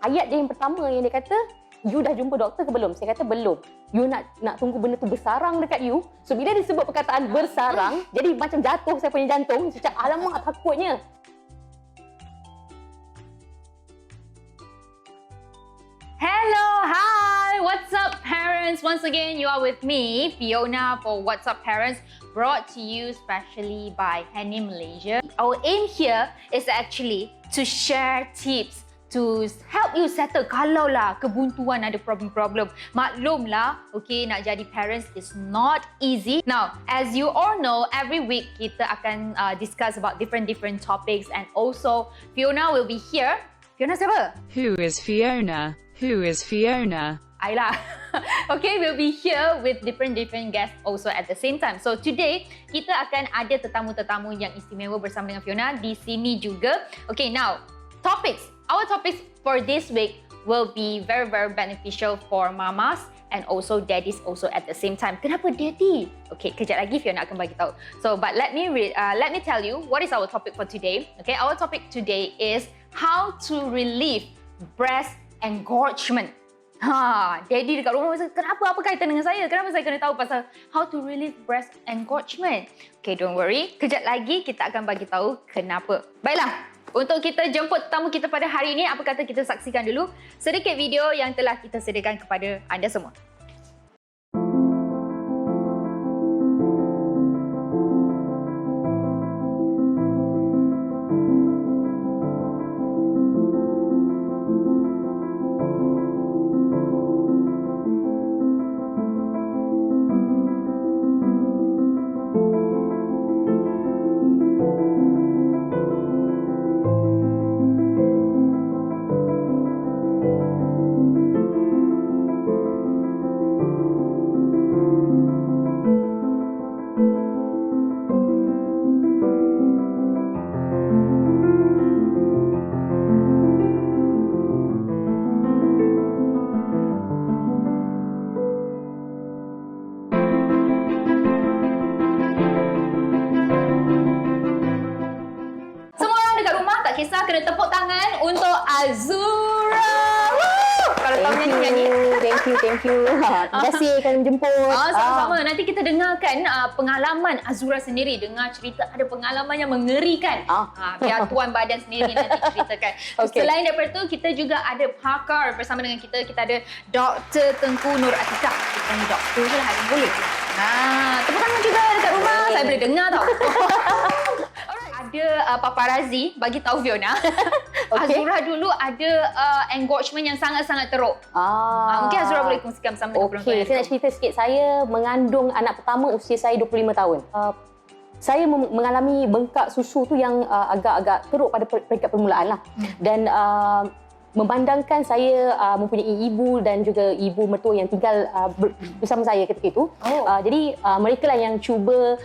ayat dia yang pertama yang dia kata, you dah jumpa doktor ke belum? Saya kata belum. You nak tunggu benda tu bersarang dekat you. So bila dia sebut perkataan bersarang, jadi macam jatuh saya punya jantung. Saya cakap alamak takutnya. Hello, hi, what's up parents? Once again, you are with me, Fiona, for What's Up Parents, brought to you specially by Henny Malaysia. Our aim here is actually to share tips to help you settle kalau lah kebuntuan ada problem-problem. Maklumlah, okay, nak jadi parents is not easy. Now, as you all know, every week kita akan discuss about different topics, and also Fiona will be here. Fiona siapa? Who is Fiona? Who is Fiona? Ayla. Okay, we'll be here with different guests also at the same time. So today, kita akan ada tetamu-tetamu yang istimewa bersama dengan Fiona di sini juga. Okay, now, topics. Our topics for this week will be very beneficial for mamas and also daddies also at the same time. Kenapa daddy? Okay, kejap lagi Fiona akan bagi tahu. So, but let me tell you what is our topic for today. Okay, our topic today is how to relieve breast engorgement. Daddy dekat rumah masa, kenapa? Apa kaitan dengan saya? Kenapa saya kena tahu pasal how to relieve breast engorgement? Okay, don't worry. Kejap lagi kita akan bagi tahu kenapa. Baiklah, untuk kita jemput tetamu kita pada hari ini, apa kata kita saksikan dulu sedikit video yang telah kita sediakan kepada anda semua. Kisah kena tepuk tangan untuk Azura. Kalau tahu nyanyi. Thank you. Terima kasih kerana menjemput. Sama-sama. Nanti kita dengarkan pengalaman Azura sendiri. Dengar cerita ada pengalaman yang mengerikan. Biar tuan badan sendiri nanti ceritakan. Okay. Selain daripada itu, kita juga ada pakar bersama dengan kita. Kita ada Dr. Tengku Nur Atikah. Kita ni doktor je lah, boleh. Tepuk tangan juga dekat rumah. Saya boleh dengar tau. Ada paparazzi bagi tahu Fiona. Okay. Azura dulu ada engorgement yang sangat-sangat teruk. Mungkin Azura boleh kongsikan bersama dengan penonton. Okey, saya nak cerita sikit. Saya mengandung anak pertama usia saya 25 tahun. Saya mengalami bengkak susu tu yang agak-agak teruk pada peringkat permulaan lah. Dan memandangkan saya mempunyai ibu dan juga ibu mertua yang tinggal bersama saya ketika itu. Jadi mereka lah yang cuba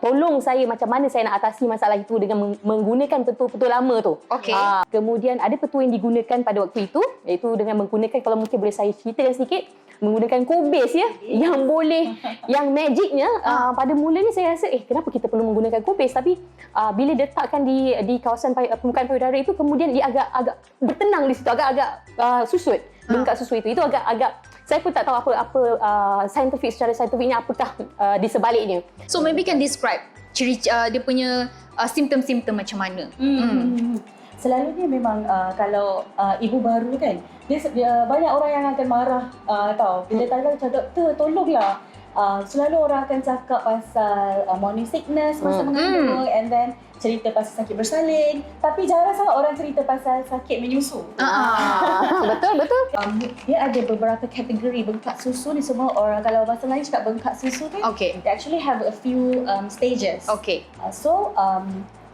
tolong saya macam mana saya nak atasi masalah itu dengan menggunakan petua-petua lama tu. Okay. Kemudian ada petua yang digunakan pada waktu itu, iaitu dengan menggunakan, kalau mungkin boleh saya ceritakan sedikit, menggunakan kobis ya, yang boleh, yang magicnya pada mulanya saya rasa kenapa kita perlu menggunakan kobis, tapi bila letakkan di kawasan permukaan payudara itu, kemudian dia agak bertenang di situ, agak susut bengkak susu itu agak saya pun tak tahu apa secara saintifiknya apakah di sebaliknya. So maybe can describe ciri dia punya simptom-simptom macam mana? Selalunya memang kalau ibu baru kan, dia banyak orang yang akan marah tau. Bila tanya macam doktor tolonglah. Selalu orang akan cakap pasal morning sickness masa mengandung, and then cerita pasal sakit bersalin, tapi jarang sangat orang cerita pasal sakit menyusu. Betul. Dia ada beberapa kategori bengkak susu ni. Semua orang, kalau bahasa lain cakap bengkak susu kan, Okay. they actually have a few stages. Okay.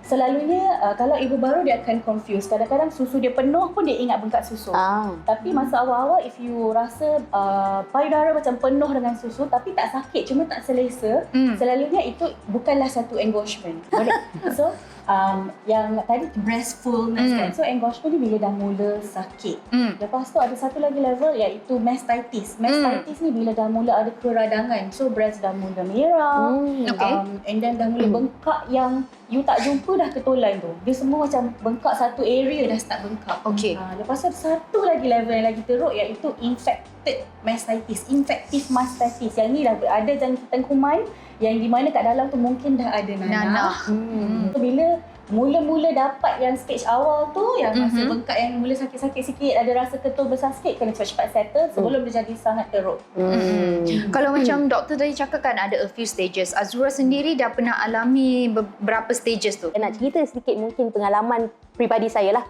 Selalunya kalau ibu baru dia akan confuse. Kadang-kadang susu dia penuh pun dia ingat bengkak susu. Tapi masa awal-awal, if you rasa payudara macam penuh dengan susu tapi tak sakit, cuma tak selesa, selalunya itu bukanlah satu engorgement. So yang tadi breast fullness kan. So engorgement ni bila dah mula sakit. Lepas tu ada satu lagi level iaitu mastitis. Mastitis ni bila dah mula ada keradangan. So breast dah mula merah. Okay. And then dah mula bengkak yang you tak jumpa dah ketulan tu. Dia semua macam bengkak satu area dah start bengkak. Okay. Lepas tu ada satu lagi level yang lagi teruk iaitu infected mastitis. Infective mastitis. Yang ni dah ada jangkitan kuman yang di mana kat dalam tu mungkin dah ada nanah. So, bila mula-mula dapat yang stage awal tu, yang masa bengkak yang mula sakit-sakit sikit, ada rasa ketul besar sikit, kena cepat-cepat settle sebelum dia jadi sangat teruk. Kalau macam doktor tadi cakap kan ada a few stages. Azura sendiri dah pernah alami berapa stages tu? Nak cerita sedikit mungkin pengalaman peribadi saya lah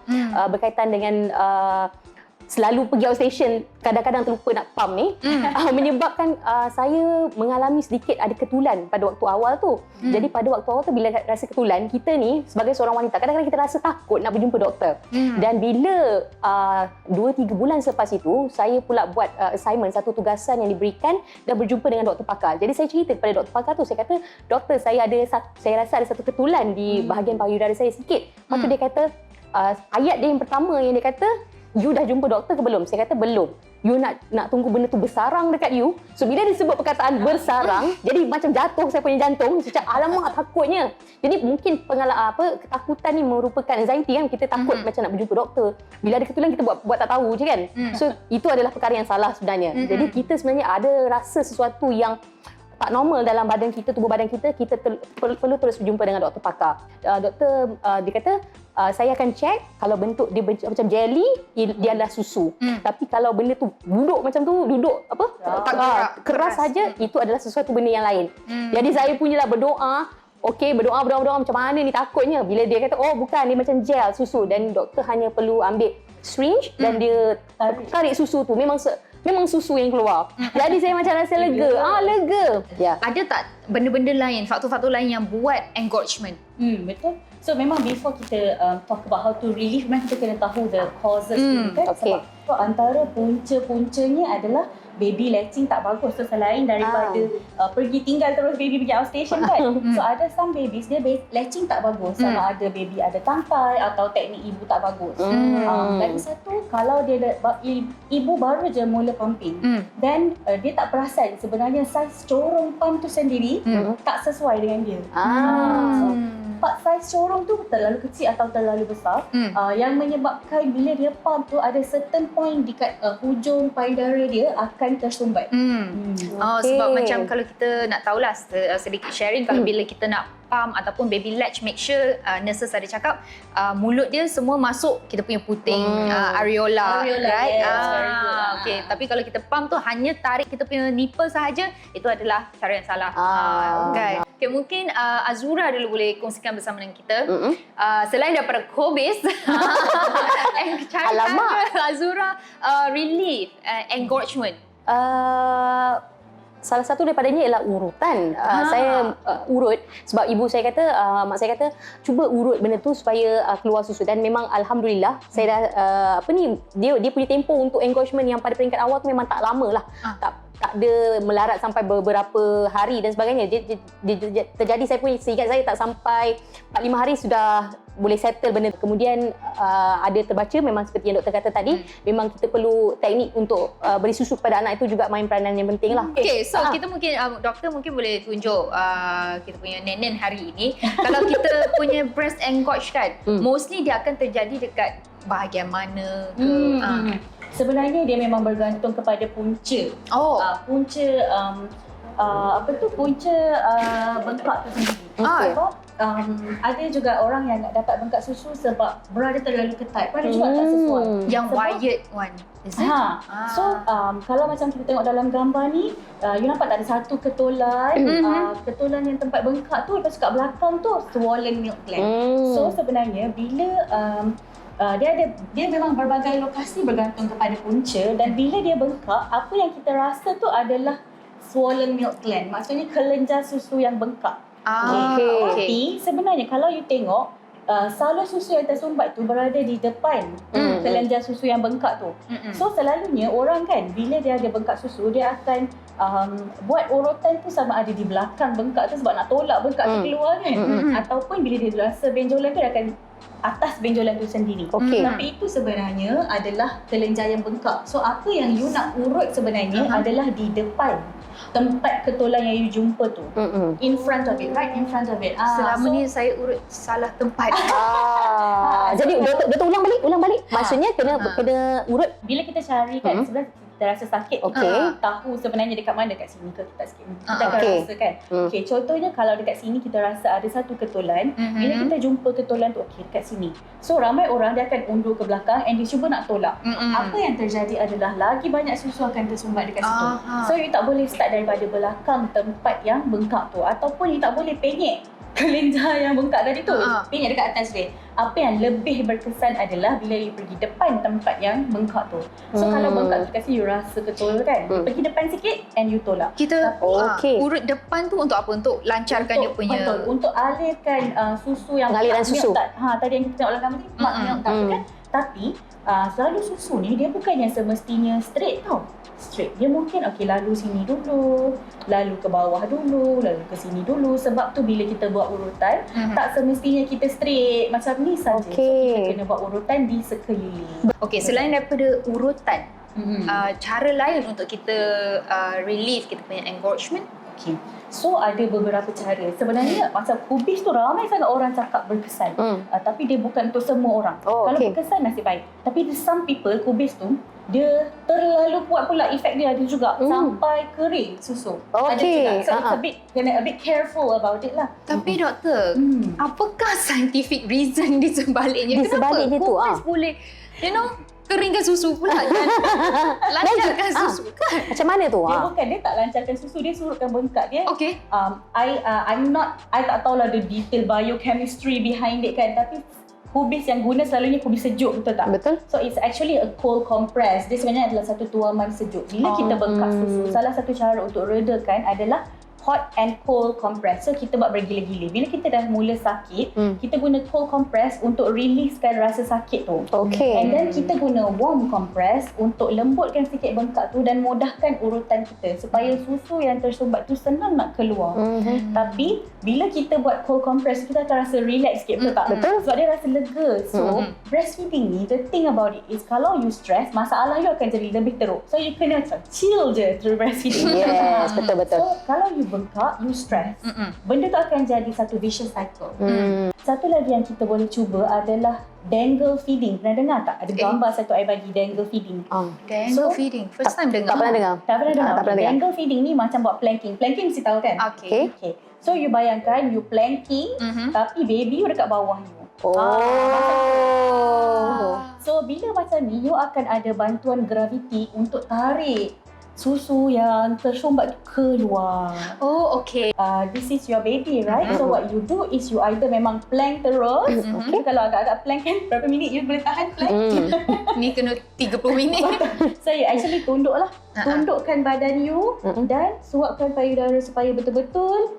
berkaitan dengan selalu pergi outstation, kadang-kadang terlupa nak pump ni, menyebabkan saya mengalami sedikit ada ketulan pada waktu awal tu. Jadi pada waktu awal tu bila rasa ketulan, kita ni sebagai seorang wanita kadang-kadang kita rasa takut nak berjumpa doktor. Dan bila 2-3 bulan selepas itu, saya pula buat assignment, satu tugasan yang diberikan dan berjumpa dengan doktor pakar. Jadi saya cerita kepada doktor pakar tu, saya kata, doktor, saya rasa ada satu ketulan di bahagian payudara saya sikit. Lepas tu dia kata, ayat dia yang pertama yang dia kata, you dah jumpa doktor ke belum? Saya kata belum. You nak tunggu benda tu bersarang dekat you. So bila dia sebut perkataan bersarang, jadi macam jatuh saya punya jantung. Saya cakap alamak takutnya. Jadi mungkin ketakutan ni merupakan anxiety kan. Kita takut macam nak berjumpa doktor. Bila ada ketulan kita buat tak tahu je kan. So itu adalah perkara yang salah sebenarnya. Jadi kita sebenarnya ada rasa sesuatu yang tak normal dalam badan kita, tubuh badan kita, kita perlu terus berjumpa dengan doktor pakar. Doktor dia kata, saya akan check kalau bentuk dia macam jelly, dia adalah susu. Tapi kalau benda tu duduk macam tu, keras saja, itu adalah sesuatu benda yang lain. Jadi saya punyalah berdoa. Okey, berdoa macam mana ni takutnya. Bila dia kata, oh bukan, dia macam gel susu. Dan doktor hanya perlu ambil syringe dan dia tarik susu tu. Memang susu yang keluar. Jadi saya macam rasa lega. Lega. Ya. Ada tak benda-benda lain, faktor-faktor lain yang buat engorgement? Betul. So memang before kita talk about how to relieve, memang kita kena tahu the causes tu kan. Okay. Sebab antara punca-puncanya adalah baby latching tak bagus. So selain daripada pergi tinggal terus baby pergi outstation kan. So ada some babies dia latching tak bagus. Sama ada baby ada tangkai atau teknik ibu tak bagus. Lagi satu, kalau dia ibu baru je mula pumping, then dia tak perasan sebenarnya saiz corong pump tu sendiri tak sesuai dengan dia. So, saiz corong tu terlalu kecil atau terlalu besar, yang menyebabkan bila dia pump tu ada certain point dekat hujung payudara dia akan tersumbat. Sebab macam kalau kita nak tahulah sedikit sharing, kalau bila kita nak pump ataupun baby latch, make sure nurses ada cakap mulut dia semua masuk kita punya puting areola, right? Yes, very good. Okay. Tapi kalau kita pump tu hanya tarik kita punya nipple sahaja, itu adalah cara yang salah. Kan? Okay, mungkin Azura dulu boleh kongsikan bersama dengan kita. Selain daripada Kobis, cara Azura relieve engorgement. Salah satu daripadanya ialah urutan. Saya urut sebab ibu saya kata, mak saya kata cuba urut benda tu supaya keluar susu, dan memang alhamdulillah saya dah dia punya tempoh untuk engorgement yang pada peringkat awal tu memang tak lama lah. Tak ada melarat sampai beberapa hari dan sebagainya. Dia terjadi, saya punya seingat saya tak sampai 4-5 hari sudah boleh settle benda. Kemudian ada terbaca memang seperti yang doktor kata tadi, memang kita perlu teknik untuk beri susu kepada anak, itu juga main peranan yang penting lah. Okay, so kita mungkin doktor mungkin boleh tunjuk kita punya nenen hari ini. Kalau kita punya breast engorge kan, mostly dia akan terjadi dekat bahagian mana ke? Sebenarnya dia memang bergantung kepada punca. Punca punca bengkak tu sendiri. Sebab ada juga orang yang dapat bengkak susu sebab berada terlalu ketat. Pada juga tak sesuai. Yang wired one. Is it? So kalau macam kita tengok dalam gambar ni, you nampak tak ada satu ketulan. Ketulan yang tempat bengkak tu, lepas tu kat belakang tu swollen milk gland. So sebenarnya bila dia memang berbagai lokasi bergantung kepada punca, dan bila dia bengkak, apa yang kita rasa tu adalah swollen milk gland. Maksudnya kelenjar susu yang bengkak. Tapi sebenarnya kalau you tengok, salur susu yang tersumbat tu berada di depan kelenjar susu yang bengkak tu. So selalunya orang kan bila dia ada bengkak susu, dia akan buat urutan tu sama ada di belakang bengkak tu sebab nak tolak bengkak tu keluar kan. Ataupun bila dia rasa benjolan tu, dia akan atas benjolan tu sendiri. Okey. Tapi itu sebenarnya adalah kelenjar yang bengkak. So apa yang you nak urut sebenarnya adalah di depan tempat ketulan yang you jumpa tu. In front of it, right in front of it. Selama ni saya urut salah tempat. Jadi doktor ulang balik. Maksudnya kena urut. Bila kita cari kan, sebenarnya kita rasa sakit, Okey. kita tahu sebenarnya dekat mana, dekat sini ke kita sikit. Kita akan Okey. rasa kan. Okey, contohnya kalau dekat sini kita rasa ada satu ketulan, bila kita jumpa ketulan tu, okey dekat sini. So ramai orang dia akan undur ke belakang and dia cuba nak tolak. Apa yang terjadi adalah lagi banyak susu akan tersumbat dekat situ. So you tak boleh start daripada belakang tempat yang bengkak tu, ataupun you tak boleh penyek kelenjar yang bengkak tadi tu. Penyek dekat atas dia. Apa yang lebih berkesan adalah bila you pergi depan tempat yang bengkak tu. So kalau bengkak tu kasi you rasa betul kan, you pergi depan sikit and you tolak. Kita Okey. urut depan tu untuk apa? Untuk lancarkan dia punya. Betul, untuk alirkan susu yang Pengaliran milk susu. tadi yang kita tengok dalam gambar ni, milk tak kan. Tapi selalu susu ni dia bukan yang semestinya straight tau. Straight. Dia mungkin lalu sini dulu, lalu ke bawah dulu, lalu ke sini dulu. Sebab tu bila kita buat urutan, tak semestinya kita straight macam ni saja. So Okey. kita kena buat urutan di sekeliling. Okey, selain daripada urutan, cara lain untuk kita relieve kita punya engorgement. Okay. So ada beberapa cara. Sebenarnya macam kubis tu ramai sangat orang cakap berkesan. Tapi dia bukan untuk semua orang. Kalau berkesan nasib baik. Tapi some people kubis tu dia terlalu kuat pula efek dia ada juga sampai kering susu. Ada juga. So it's a bit kena a bit careful about it lah. Tapi doktor, apakah scientific reason di sebaliknya? Di sebalik dia tu, kubis boleh keringkan susu pula dan lancarkan susu kan? Macam mana tu? Dia bukan, dia tak lancarkan susu, dia surutkan bengkak dia. Okey. I tak tahulah the detail biochemistry behind it kan, tapi kubis yang guna selalunya kubis sejuk, betul tak? Betul. So it's actually a cold compress. Dia sebenarnya adalah satu tuaman sejuk. Bila kita bengkak susu, salah satu cara untuk redakan adalah hot and cold compress. So kita buat bergila-gila. Bila kita dah mula sakit, kita guna cold compress untuk releasekan rasa sakit tu. Okey. And then kita guna warm compress untuk lembutkan sikit bengkak tu dan mudahkan urutan kita supaya susu yang tersumbat tu senang nak keluar. Tapi bila kita buat cold compress, kita akan rasa relax sikit, betul tak? Betul. Sebab dia rasa lega. So breastfeeding ni, the thing about it is kalau you stress, masalah you akan jadi lebih teruk. So you kena macam chill je through breastfeeding. Yes, betul-betul. So kalau you bengkak, you stress, benda tu akan jadi satu vicious cycle. Satu lagi yang kita boleh cuba adalah dangle feeding. Pernah dengar tak? Ada gambar satu I bagi dangle feeding. Dangle feeding. First time dengar. Tak pernah dengar. Tak pernah dengar? Tak pernah dengar. Dangle feeding ni macam buat planking. Planking mesti tahu kan? Okey. Okay. So you bayangkan you planking, tapi baby you dekat bawah you. So bila macam ni, you akan ada bantuan graviti untuk tarik susu yang tersumbat keluar. Oh, okey. This is your baby, right? So what you do is you either memang plank terus. Okay. Kalau agak-agak plank kan, berapa minit you boleh tahan plank? Ni kena 30 minit. So you actually tunduk lah. Tundukkan badan you dan suapkan payudara supaya betul-betul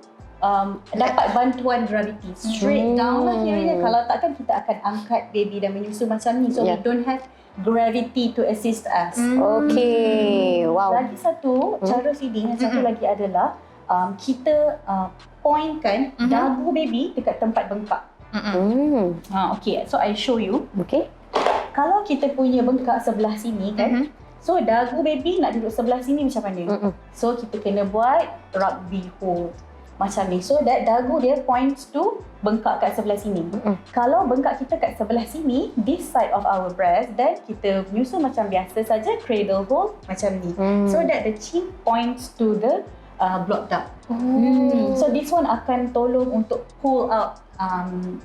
dapat bantuan gravity. Straight down lah kiranya. Kalau takkan kita akan angkat baby dan menyusu macam ni. So we don't have gravity to assist us. Okey. Wow. Lagi satu cara feeding yang satu lagi adalah kita pointkan dagu baby dekat tempat bengkak. Okay, so I show you. Okey. Kalau kita punya bengkak sebelah sini kan, so dagu baby nak duduk sebelah sini macam mana? So kita kena buat rugby hold macam ni. So that dagu dia points to bengkak kat sebelah sini. Kalau bengkak kita kat sebelah sini, this side of our breast, then kita menyusu macam biasa saja, cradle hold macam ni. So that the chin points to the blood duct. So this one akan tolong untuk pull out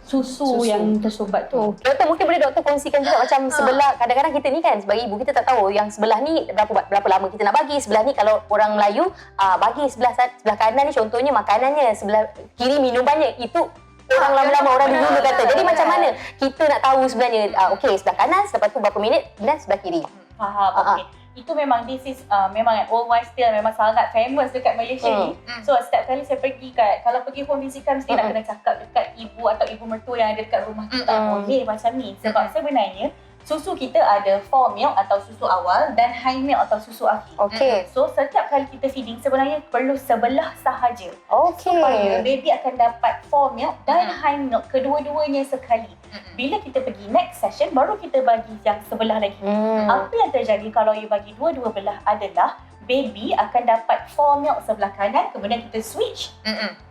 susu yang tersumbat tu. Doktor, mungkin boleh doktor kongsikan juga macam sebelah, kadang-kadang kita ni kan sebagai ibu kita tak tahu yang sebelah ni berapa lama kita nak bagi. Sebelah ni kalau orang Melayu bagi sebelah kanan ni contohnya makanannya, sebelah kiri minumannya, itu orang lama-lama orang dulu kata. Jadi macam mana kita nak tahu sebenarnya okey sebelah kanan, selepas tu berapa minit dan sebelah kiri. Faham, okey. Itu memang this is memang old wives tale, memang sangat famous dekat Malaysia ni. So setiap kali saya pergi kalau pergi home visitor mesti nak kena cakap dekat ibu atau ibu mertua yang ada dekat rumah tu, tak boleh macam ni. Sebab sebenarnya susu kita ada fore milk atau susu awal dan high milk atau susu akhir. Okey. So setiap kali kita feeding sebenarnya perlu sebelah sahaja. Okey. Supaya baby akan dapat fore milk dan high milk kedua-duanya sekali. Bila kita pergi next session baru kita bagi yang sebelah lagi. Apa yang terjadi kalau you bagi dua-dua belah adalah baby akan dapat fore milk sebelah kanan, kemudian kita switch.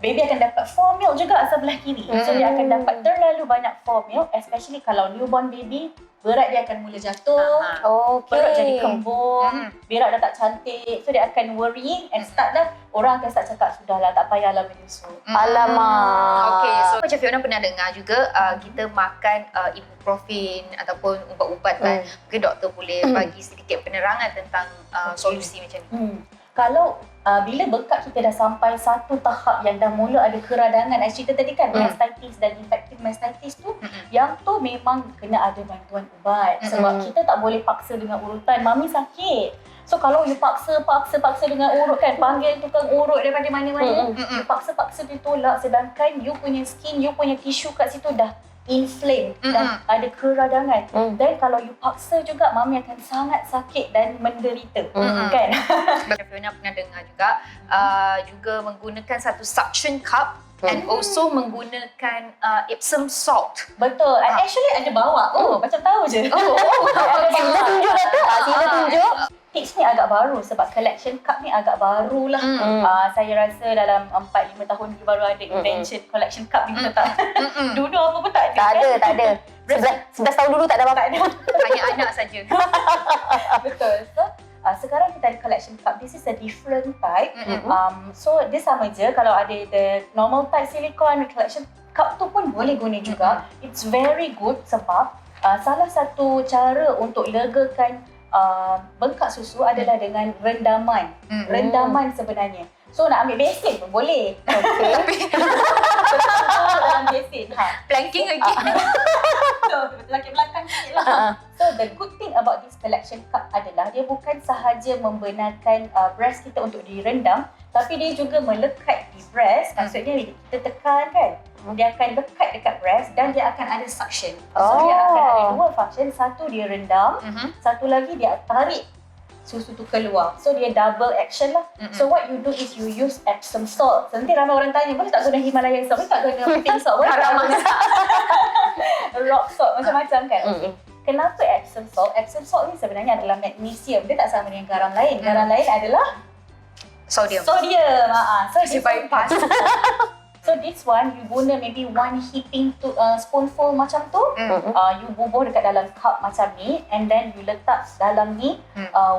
Baby akan dapat fore milk juga sebelah kiri. So dia akan dapat terlalu banyak fore milk, especially kalau newborn baby, berat dia akan mula jatuh. Okey. Perut jadi kembung, berak dah tak cantik. So dia akan worrying and start dah, orang akan start cakap, sudahlah tak payahlah menyusu. Alamak. Okay, so macam Fiona pernah dengar juga kita makan ibuprofen ataupun ubat-ubatan. Mungkin doktor boleh bagi sedikit penerangan tentang solusi macam ni. Kalau bila bengkak kita dah sampai satu tahap yang dah mula ada keradangan, I cerita tadi kan, mastitis dan infective mastitis tu, yang tu memang kena ada bantuan ubat. Sebab kita tak boleh paksa dengan urutan, mami sakit. So kalau you paksa dengan urut kan, panggil tukang urut daripada mana-mana, you paksa dia tolak, sedangkan you punya skin, you punya tisu kat situ dah inflame dan ada keradangan. Dan kalau you paksa juga, mami akan sangat sakit dan menderita. Kan? Macam Fiona pernah dengar juga menggunakan satu suction cup and also menggunakan Epsom salt. Betul. Actually ada bawa. Macam tahu je. Sila tunjuk Datuk. Sila tunjuk. Tips ni agak baru sebab collection cup ni agak baru lah. Saya rasa dalam 4-5 tahun ni baru ada invention collection cup ni. Tak. Dulu apa pun tak ada. Tak ada. 11 tahun dulu tak ada apa-apa. Hanya anak saja. Betul. So sekarang kita ada collection cup. This is a different type. So dia sama je. Kalau ada the normal type silicone, collection cup tu pun boleh guna juga. It's very good sebab salah satu cara untuk legakan bengkak susu adalah dengan rendaman. Rendaman sebenarnya. So nak ambil besin pun boleh. Okey. Dalam besin. Planking lagi. Betul lagi belakang sikit lah. So the good thing about this collection cup adalah dia bukan sahaja membenarkan breast kita untuk direndam, tapi dia juga melekat di breast. Maksudnya bila kita tekan kan, dia akan lekat dekat breast dan dia akan ada suction. So dia akan ada dua function. Satu dia rendam, satu lagi dia tarik susu tu keluar. So dia double action lah. So what you do is you use Epsom salt. So, nanti ramai orang tanya, boleh tak guna Himalayan salt? Boleh tak guna pink salt? Boleh tak guna rock salt? Macam-macam kan? Okay. Kenapa Epsom salt? Epsom salt ni sebenarnya adalah magnesium. Dia tak sama dengan garam lain. Garam lain adalah Sodium. So this bypass. So this one, you guna maybe one heaping spoonful macam tu. You bubuh dekat dalam cup macam ni, and then you letak dalam ni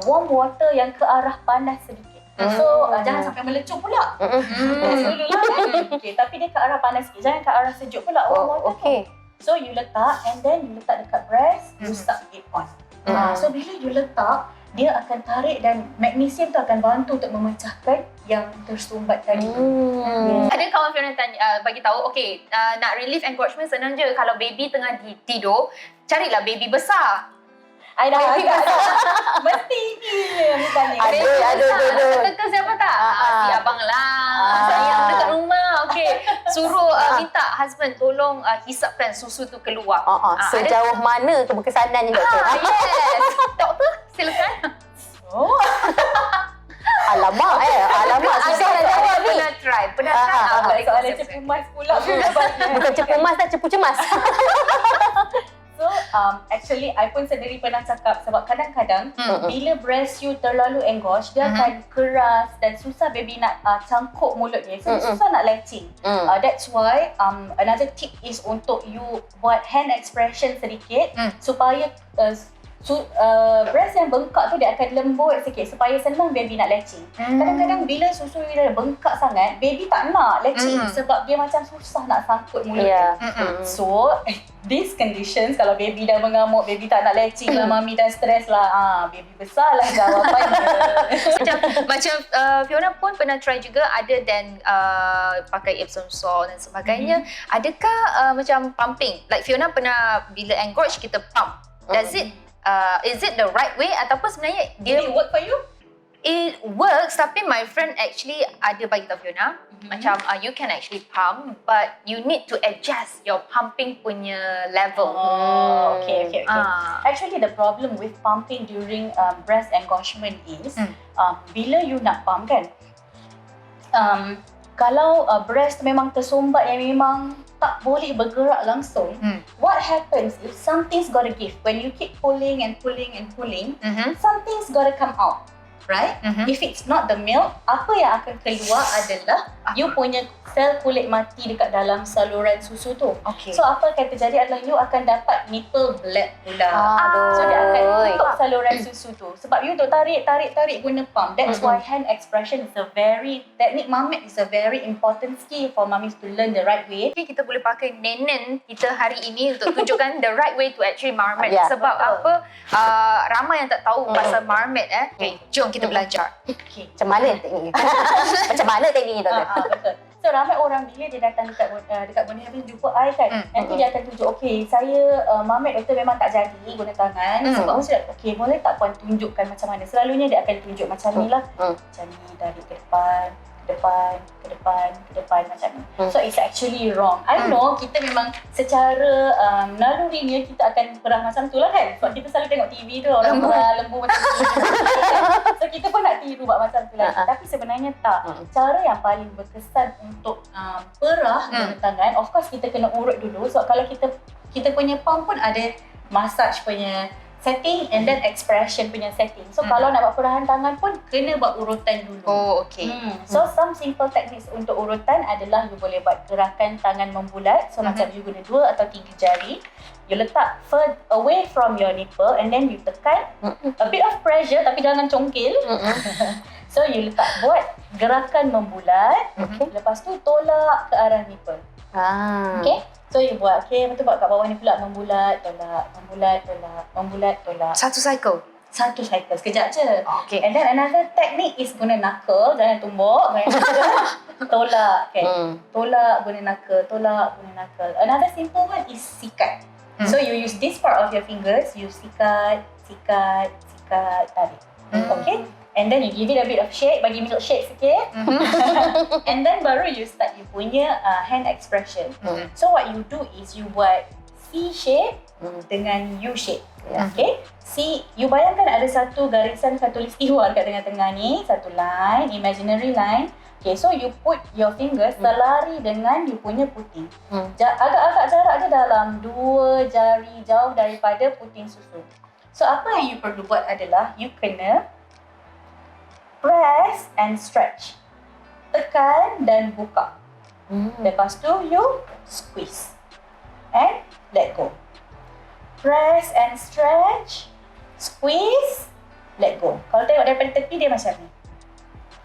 warm water yang ke arah panas sedikit. So jangan sampai melecup pula. Okay, tapi dia ke arah panas sikit, jangan ke arah sejuk pula warm water tu. So you letak, and then you letak dekat breast, you suck it on. So bila you letak, dia akan tarik dan magnesium tu akan bantu untuk memecahkan yang tersumbat tadi. Ada kawan Fiona tanya, bagi tahu, okay, nak relief encroachment senang je. Kalau baby tengah tidur, carilah baby besar. Baby besar. Mesti ni tanya. Ada. Tekan siapa tak? Si abang lah. Sayang dekat rumah. Okay. Suruh minta husband tolong hisapkan susu tu keluar. Sejauh mana keberkesanannya doktor? Yes. Doktor, silakan. Alamak susah nak jawab ni. Pernah try. Soalan cepu mas pula. Bukan cepu mas dah, cepu cemas. So actually I pun sendiri pernah cakap sebab kadang-kadang bila breast you terlalu engorge, dia akan keras dan susah baby nak cangkuk mulut dia. So susah nak latching. That's why another tip is untuk you buat hand expression sedikit supaya breast yang bengkak tu dia akan lembut sikit supaya senang baby nak latching. Kadang-kadang bila susu dia dah bengkak sangat, baby tak nak latching sebab dia macam susah nak sangkut mulut dia. So these conditions, kalau baby dah mengamuk, baby tak nak latching lah, mami dah stres lah, baby besar lah jawapannya. Macam Fiona pun pernah try juga, other than pakai Epsom salt dan sebagainya. Adakah macam pumping? Like Fiona pernah bila engorge kita pump. Does it is it the right way ataupun sebenarnya Did it work for you? it works, tapi my friend actually ada bagi tahu Fiona, macam you can actually pump, but you need to adjust your pumping punya level. Oh, okay. Actually, the problem with pumping during breast engorgement is bila you nak pump kan, kalau breast memang tersumbat yang memang tak boleh bergerak langsung, what happens if something's gotta give? When you keep pulling and pulling and pulling, something's gotta come out. Right? If it's not the milk, apa yang akan keluar adalah you punya sel kulit mati dekat dalam saluran susu tu. Okay. So apa akan terjadi adalah you akan dapat nipple bled pula. Aduh. So dia akan tutup saluran susu tu. Sebab you untuk tarik guna pump. That's why hand expression is technique Mamet is a very important skill for mummies to learn the right way. Mungkin kita boleh pakai nenen kita hari ini untuk tunjukkan the right way to actually marmot. Ya. Sebab Betul. apa? Ramai yang tak tahu pasal marmot. Okay, jom kita belajar. Okay. Macam mana tekniknya? Macam mana tekniknya, doktor? Betul. So ramai orang bila dia datang dekat Bonnie Heaven jumpa I kan, nanti dia akan tunjuk, okay, saya Mamet doktor memang tak jadi guna tangan, sebab mesti okay, boleh tak puan tunjukkan macam mana. Selalunya dia akan tunjuk macam ni lah, macam ni, dari ke depan macam ni. So it's actually wrong. I know kita memang secara nalurinya kita akan perah macam tu lah kan, sebab kita selalu tengok TV tu orang perah lembu macam tu. So kita pun nak tiru buat macam tu lah. Tapi sebenarnya tak. Cara yang paling berkesan untuk perah guna tangan, of course kita kena urut dulu. So kalau kita punya pump pun ada massage punya setting and then expression punya setting. So kalau nak buat perahan tangan pun kena buat urutan dulu. Oh, okay. So some simple techniques untuk urutan adalah you boleh buat gerakan tangan membulat. So macam you guna 2 atau 3 jari. You letak further away from your nipple and then you tekan. A bit of pressure tapi jangan congkil. So you buat gerakan membulat. Lepas tu tolak ke arah nipple. Okay? So you buat, okay, betul buat kat bawah ni pula, membulat, tolak. Satu cycle. Satu cycle, sekejap je. Okay. And then another technique is guna knuckle, jangan tumbuk, tolak, okay. Tolak, guna knuckle. Another simple one is sikat. So you use this part of your fingers, you sikat, tarik. Okay? And then you give it a bit of shake, bagi milkshake sikit. And then baru you start you punya hand expression. So what you do is you buat C shape dengan U shape. Okay? C, you bayangkan ada satu garisan khatulistiwa dekat tengah-tengah ni, satu line, imaginary line. Okay, so you put your fingers selari dengan you punya puting. Agak-agak jarak dia dalam 2 jari jauh daripada puting susu. So apa yang you perlu buat adalah you kena press and stretch. Tekan dan buka. Lepas tu you squeeze and let go. Press and stretch, squeeze, let go. Kalau tengok daripada tepi dia macam ni.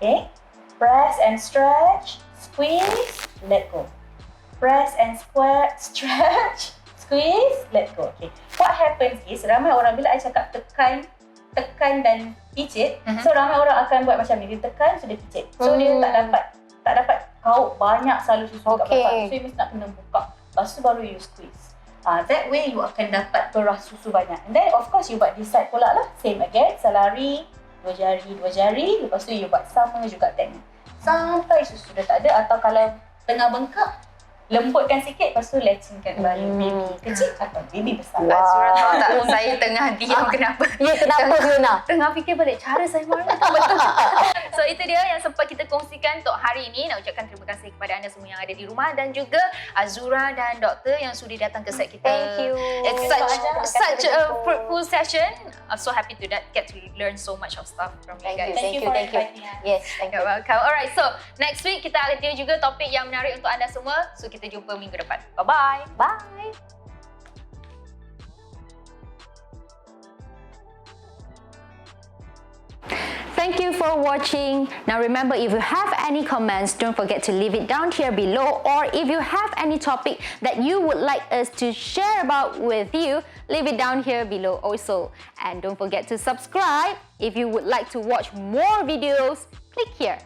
Okay? Press and stretch, squeeze, let go. Press and stretch, squeeze, let go. Okay. What happens is ramai orang bila I cakap tekan dan picit, so ramai orang akan buat macam ni, dia tekan, so dia picit. So dia tak dapat kaut banyak salur susu kat belakang. So you mesti nak kena buka. Lepas tu baru you squeeze. That way you akan dapat perah susu banyak. And then of course you buat this side pula lah. Same again, selari, 2 jari. Lepas tu you buat sama juga teknik. Sampai susu dah tak ada, atau kalau tengah bengkak, lembutkan sikit, lepas tu latchingkan kembali. Baby kecil atau baby besar. Azura tahu tak, saya tengah diam kenapa? Ya, kenapa Fiona? Tengah fikir balik cara saya marah tak betul. So itu dia yang sempat kita kongsikan untuk hari ini. Nak ucapkan terima kasih kepada anda semua yang ada di rumah dan juga Azura dan doktor yang sudi datang ke set kita. Thank you. It's such a fruitful session. I'm so happy to get to learn so much of stuff from you guys. Thank you for inviting us. Yes, thank you. You're welcome. Alright, so next week kita ada juga topik yang menarik untuk anda semua. So kita jumpa minggu depan. Bye-bye. Bye. Thank you for watching. Now remember, if you have any comments, don't forget to leave it down here below, or if you have any topic that you would like us to share about with you, leave it down here below also. And don't forget to subscribe. If you would like to watch more videos, click here.